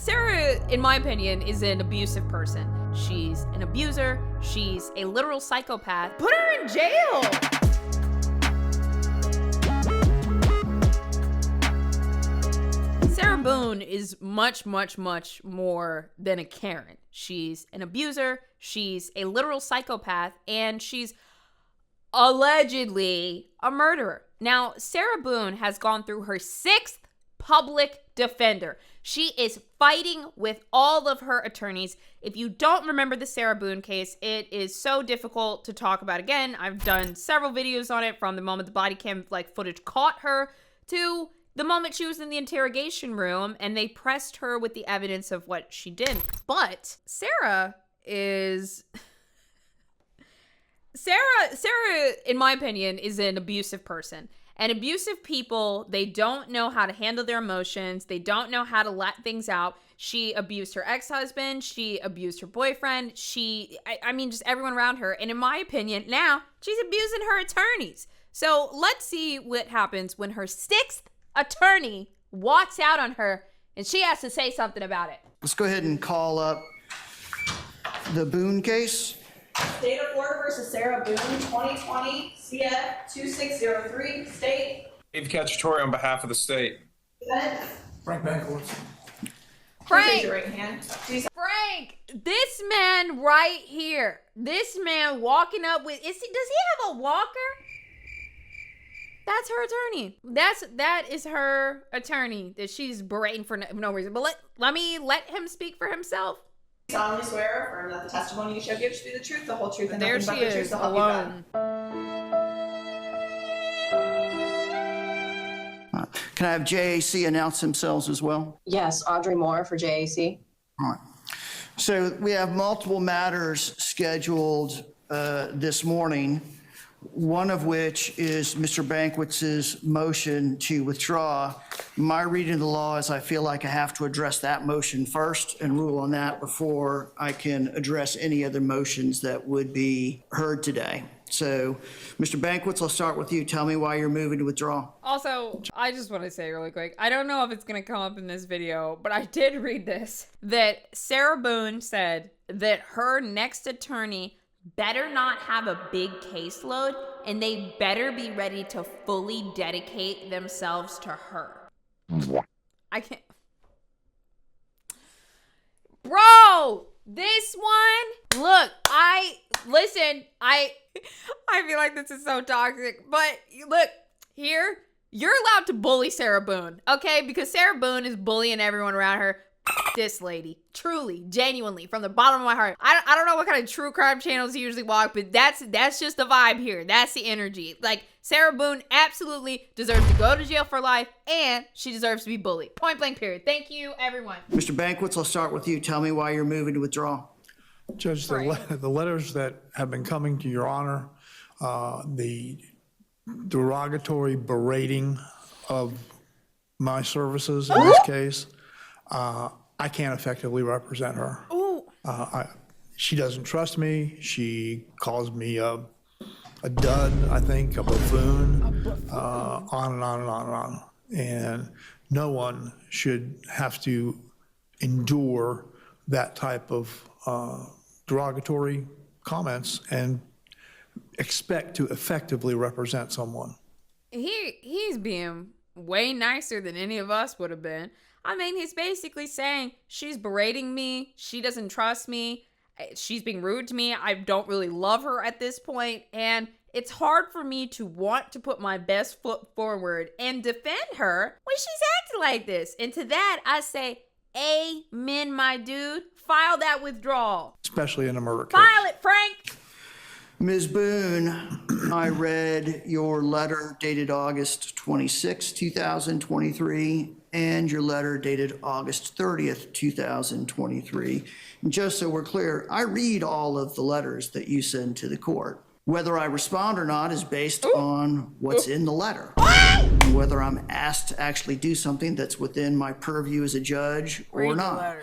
Sarah, in my opinion, is an abusive person. She's an abuser. She's a literal psychopath. Put her in jail. Sarah Boone is much, much, much more than a Karen. She's an abuser. She's a literal psychopath. And she's allegedly a murderer. Now, Sarah Boone has gone through her 6th public defender. She is fighting with all of her attorneys. If you don't remember the Sarah Boone case, it is so difficult to talk about again. I've done several videos on it, from the moment the body cam footage caught her to the moment she was in the interrogation room and they pressed her with the evidence of what she did. But Sarah is... Sarah, in my opinion, is an abusive person. And abusive people, they don't know how to handle their emotions. They don't know how to let things out. She abused her ex-husband. She abused her boyfriend. I mean, just everyone around her. And in my opinion, now she's abusing her attorneys. So let's see what happens when her 6th attorney walks out on her and she has to say something about it. Let's go ahead and call up the Boone case. State of Florida versus Sarah Boone, 2020 CF 2603. State. Dave Cacciatore on behalf of the state. Frank Bankovitz. Frank, Raise your right hand. Please. Frank, this man right here, this man walking up with, does he have a walker? That's her attorney. That is her attorney that she's berating for no reason. But let him speak for himself. Solemnly swear or affirm that the testimony you shall give shall be the truth, the whole truth, and There nothing she but the truth, is, so help you alone. God. Can I have JAC announce themselves as well? Yes, Audrey Moore for JAC. All right. So we have multiple matters scheduled this morning, one of which is Mr. Bankwitz's motion to withdraw. My reading of the law is I feel like I have to address that motion first and rule on that before I can address any other motions that would be heard today. So, Mr. Bankwitz, I'll start with you. Tell me why you're moving to withdraw. Also, I just want to say really quick, I don't know if it's going to come up in this video, but I did read this, that Sarah Boone said that her next attorney better not have a big caseload and they better be ready to fully dedicate themselves to her. I can't. Bro, this one, look, I feel like this is so toxic, but look, here, you're allowed to bully Sarah Boone, okay? Because Sarah Boone is bullying everyone around her. This lady, truly, genuinely, from the bottom of my heart. I don't know what kind of true crime channels you usually watch, but that's just the vibe here. That's the energy. Like, Sarah Boone absolutely deserves to go to jail for life, and she deserves to be bullied. Point blank, period. Thank you, everyone. Mr. Bankwitz, I'll start with you. Tell me why you're moving to withdraw. Judge, the letters that have been coming to your honor, the derogatory berating of my services in this case, I can't effectively represent her. She doesn't trust me. She calls me a dud, I think, a buffoon, on and on and on and on. And no one should have to endure that type of derogatory comments and expect to effectively represent someone. He's being way nicer than any of us would have been. I mean, he's basically saying she's berating me. She doesn't trust me. She's being rude to me. I don't really love her at this point. And it's hard for me to want to put my best foot forward and defend her when she's acting like this. And to that, I say, amen, my dude. File that withdrawal. Especially in a murder case. File it, Frank. Ms. Boone, I read your letter dated August 26, 2023, and your letter dated August 30th, 2023. And just so we're clear, I read all of the letters that you send to the court. Whether I respond or not is based on what's in the letter. And whether I'm asked to actually do something that's within my purview as a judge or not.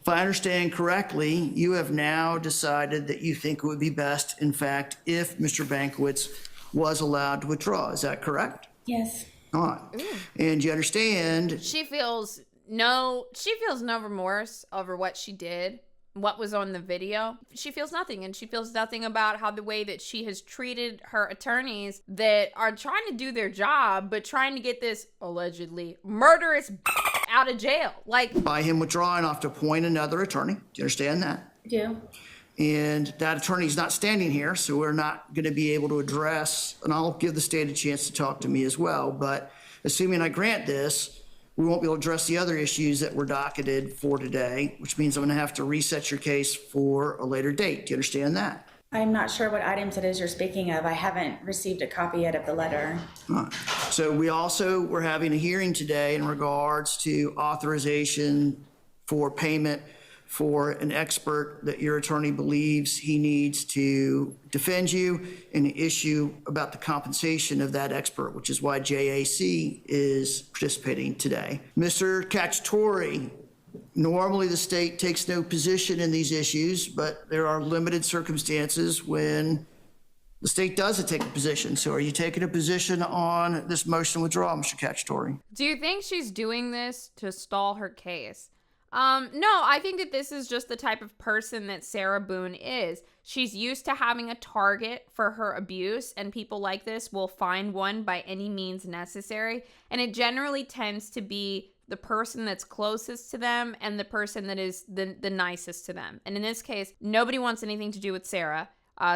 If I understand correctly, you have now decided that you think it would be best, in fact, if Mr. Bankowitz was allowed to withdraw. Is that correct? Yes. All right. And you understand... She feels No, she feels no remorse over what she did, what was on the video. She feels nothing, and she feels nothing about how the way that she has treated her attorneys that are trying to do their job, but trying to get this allegedly murderous out of jail. Like, By him withdrawing off to appoint another attorney. Do you understand that? Do. And that attorney's not standing here, so we're not going to be able to address, and I'll give the state a chance to talk to me as well, but assuming I grant this, we won't be able to address the other issues that were docketed for today, which means I'm going to have to reset your case for a later date. Do you understand that? I'm not sure what items it is you're speaking of. I haven't received a copy yet of the letter. All right. So we're having a hearing today in regards to authorization for payment for an expert that your attorney believes he needs to defend you in an issue about the compensation of that expert, which is why JAC is participating today. Mr. Cacciatore, normally the state takes no position in these issues, but there are limited circumstances when the state doesn't take a position. So are you taking a position on this motion to withdraw, Mr. Cacciatore? do you think she's doing this to stall her case? No, I think that this is just the type of person that Sarah Boone is. She's used to having a target for her abuse, and people like this will find one by any means necessary. And it generally tends to be the person that's closest to them and the person that is the nicest to them. And in this case, nobody wants anything to do with Sarah.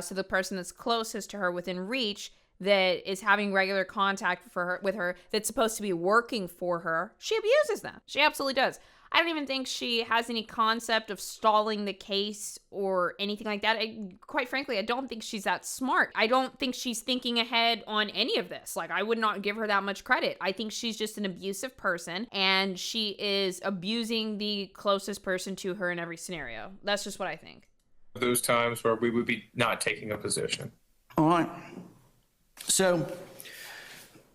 So the person that's closest to her within reach, that is having regular contact with her, that's supposed to be working for her, she abuses them. She absolutely does. I don't even think she has any concept of stalling the case or anything like that. Quite frankly, I don't think she's that smart. I don't think she's thinking ahead on any of this. Like, I would not give her that much credit. I think she's just an abusive person, and she is abusing the closest person to her in every scenario. That's just what I think. Those times where we would be not taking a position. All right. So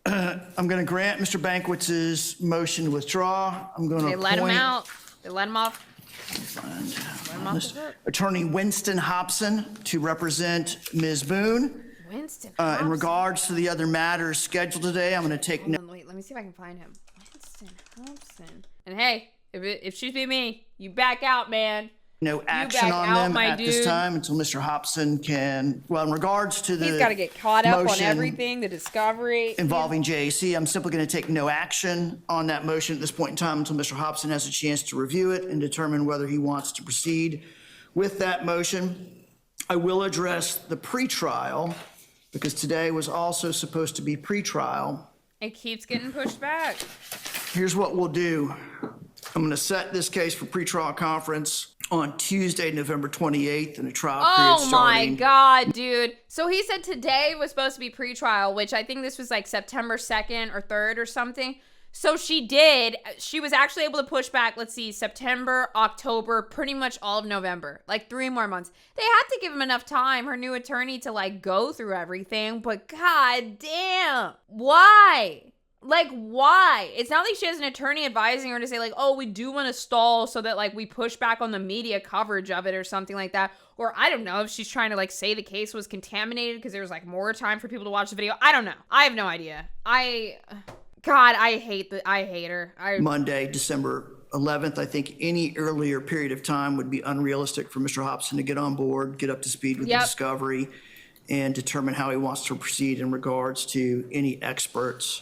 I'm going to grant Mr. Bankwitz's motion to withdraw. I'm going to They let him out. They let him off. Attorney Winston Hobson to represent Ms. Boone. Winston In Hobson. regards to the other matters scheduled today, I'm going to take Hold on, wait, let me see if I can find him. Winston Hobson. And hey, if she's be me, you back out, man. no action back on out, them my at this dude. time until Mr. Hobson can, well, in regards to the He's got to get caught up on motion everything, the discovery. involving JAC, I'm simply going to take no action on that motion at this point in time until Mr. Hobson has a chance to review it and determine whether he wants to proceed with that motion. I will address the pretrial because today was also supposed to be pretrial. It keeps getting pushed back. Here's what we'll do. I'm going to set this case for pretrial conference on Tuesday, November 28th, and a trial period Oh starting. my God, dude. So he said today was supposed to be pretrial, which I think this was like September 2nd or 3rd or something. So she was actually able to push back, let's see, September, October, pretty much all of November, like 3 more months. They had to give him enough time, her new attorney, to like go through everything, but God damn, why? Like, why? It's not like she has an attorney advising her to say like, oh, we do want to stall so that like we push back on the media coverage of it or something like that. Or I don't know if she's trying to like say the case was contaminated because there was like more time for people to watch the video. I don't know. I have no idea. God, I hate her. Monday, December 11th. I think any earlier period of time would be unrealistic for Mr. Hobson to get on board, get up to speed with the discovery, and determine how he wants to proceed in regards to any experts.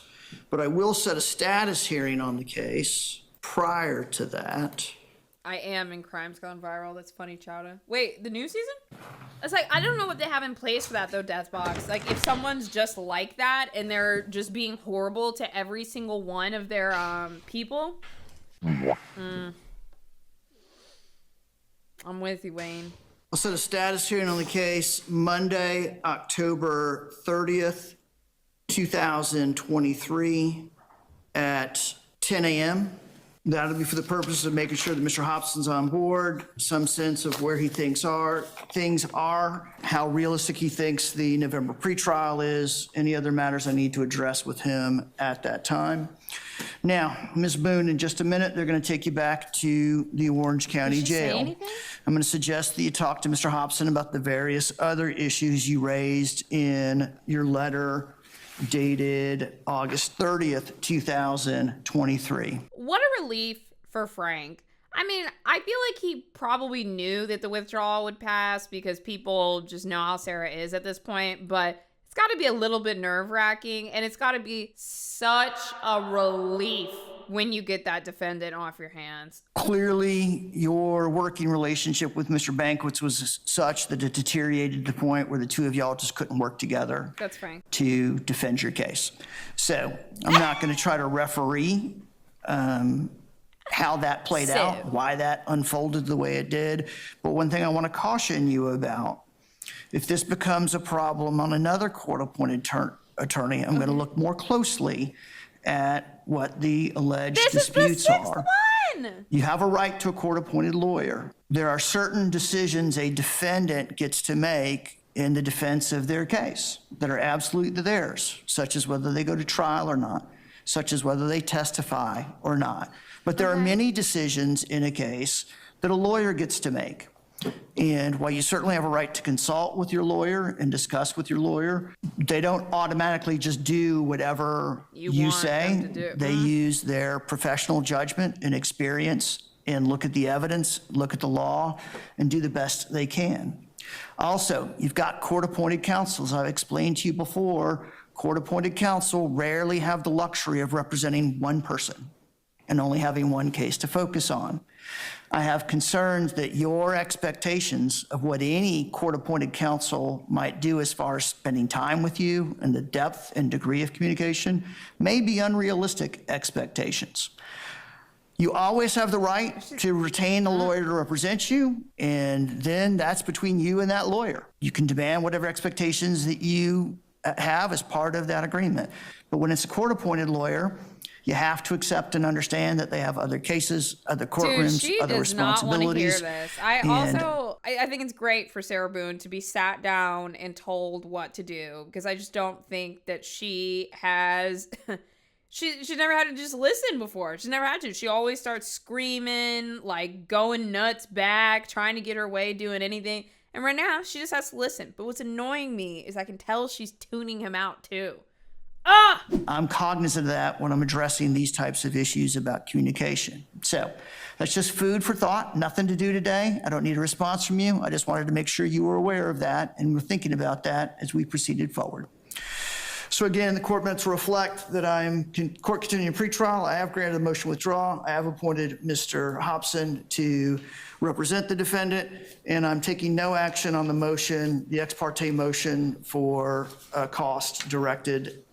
But I will set a status hearing on the case prior to that. I am in Crimes Gone Viral. That's funny, Chowda. Wait, the new season? It's like, I don't know what they have in place for that, though, Deathbox. Like, if someone's just like that and they're just being horrible to every single one of their people. I'm with you, Wayne. I'll set a status hearing on the case Monday, October 30th, 2023 at 10 a.m. That'll be for the purpose of making sure that Mr. Hobson's on board, some sense of where he thinks things are, how realistic he thinks the November pretrial is, any other matters I need to address with him at that time. Now, Ms. Boone, in just a minute, they're going to take you back to the Orange County Did she say Jail. anything? I'm going to suggest that you talk to Mr. Hobson about the various other issues you raised in your letter dated August 30th, 2023. What a relief for Frank. I mean, I feel like he probably knew that the withdrawal would pass because people just know how Sarah is at this point, but it's got to be a little bit nerve-wracking, and it's got to be such a relief when you get that defendant off your hands. Clearly, your working relationship with Mr. Banquets was such that it deteriorated to the point where the two of y'all just couldn't work together. That's Frank. To defend your case. So I'm not going to try to referee how that played out, why that unfolded the way it did. But one thing I want to caution you about, if this becomes a problem on another court-appointed attorney, I'm going to look more closely at what the alleged disputes are. You have a right to a court-appointed lawyer. There are certain decisions a defendant gets to make in the defense of their case that are absolutely theirs, such as whether they go to trial or not, such as whether they testify or not. But there are many decisions in a case that a lawyer gets to make. And while you certainly have a right to consult with your lawyer and discuss with your lawyer, they don't automatically just do whatever you say. They use their professional judgment and experience and look at the evidence, look at the law, and do the best they can. Also, you've got court-appointed counsel. As I've explained to you before, court-appointed counsel rarely have the luxury of representing one person and only having one case to focus on. I have concerns that your expectations of what any court-appointed counsel might do as far as spending time with you and the depth and degree of communication may be unrealistic expectations. You always have the right to retain a lawyer to represent you, and then that's between you and that lawyer. You can demand whatever expectations that you have as part of that agreement. But when it's a court-appointed lawyer, you have to accept and understand that they have other cases, other courtrooms, other responsibilities. Not want to hear this. I think it's great for Sarah Boone to be sat down and told what to do, because I just don't think that she has she's never had to just listen before. She's never had to. She always starts screaming, like going nuts back, trying to get her way, doing anything. And right now, she just has to listen. But what's annoying me is I can tell she's tuning him out too. I'm cognizant of that when I'm addressing these types of issues about communication. So that's just food for thought, nothing to do today. I don't need a response from you. I just wanted to make sure you were aware of that and were thinking about that as we proceeded forward. So again, the court minutes reflect that I'm court continuing pretrial. I have granted a motion withdraw. I have appointed Mr. Hobson to represent the defendant, and I'm taking no action on the motion, the ex parte motion for cost directed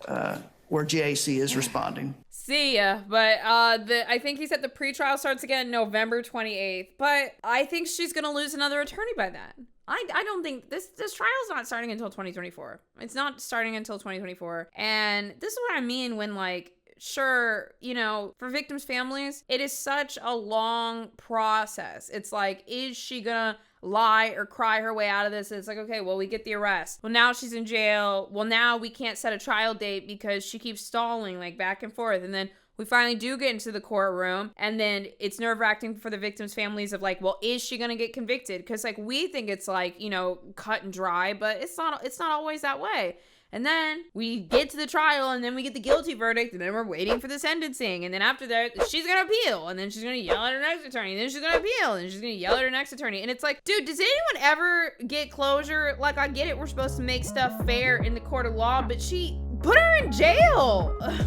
where GAC is responding. See ya. But I think he said the pretrial starts again November 28th. But I think she's going to lose another attorney by then. I don't think this trial's not starting until 2024. It's not starting until 2024. And this is what I mean when, like, sure, you know, for victims' families, it is such a long process. It's like, is she gonna lie or cry her way out of this? It's like, okay, well, we get the arrest. Well, now she's in jail. Well, now we can't set a trial date because she keeps stalling, like, back and forth. And then we finally do get into the courtroom, and then it's nerve-wracking for the victims' families of like, well, is she gonna get convicted? Because like we think it's like, you know, cut and dry, but it's not always that way. And then we get to the trial, and then we get the guilty verdict, and then we're waiting for the sentencing. And then after that, she's gonna appeal, and then she's gonna yell at her next attorney, and then she's gonna appeal, and she's gonna yell at her next attorney. And it's like, dude, does anyone ever get closure? Like, I get it, we're supposed to make stuff fair in the court of law, but she put her in jail. Ugh.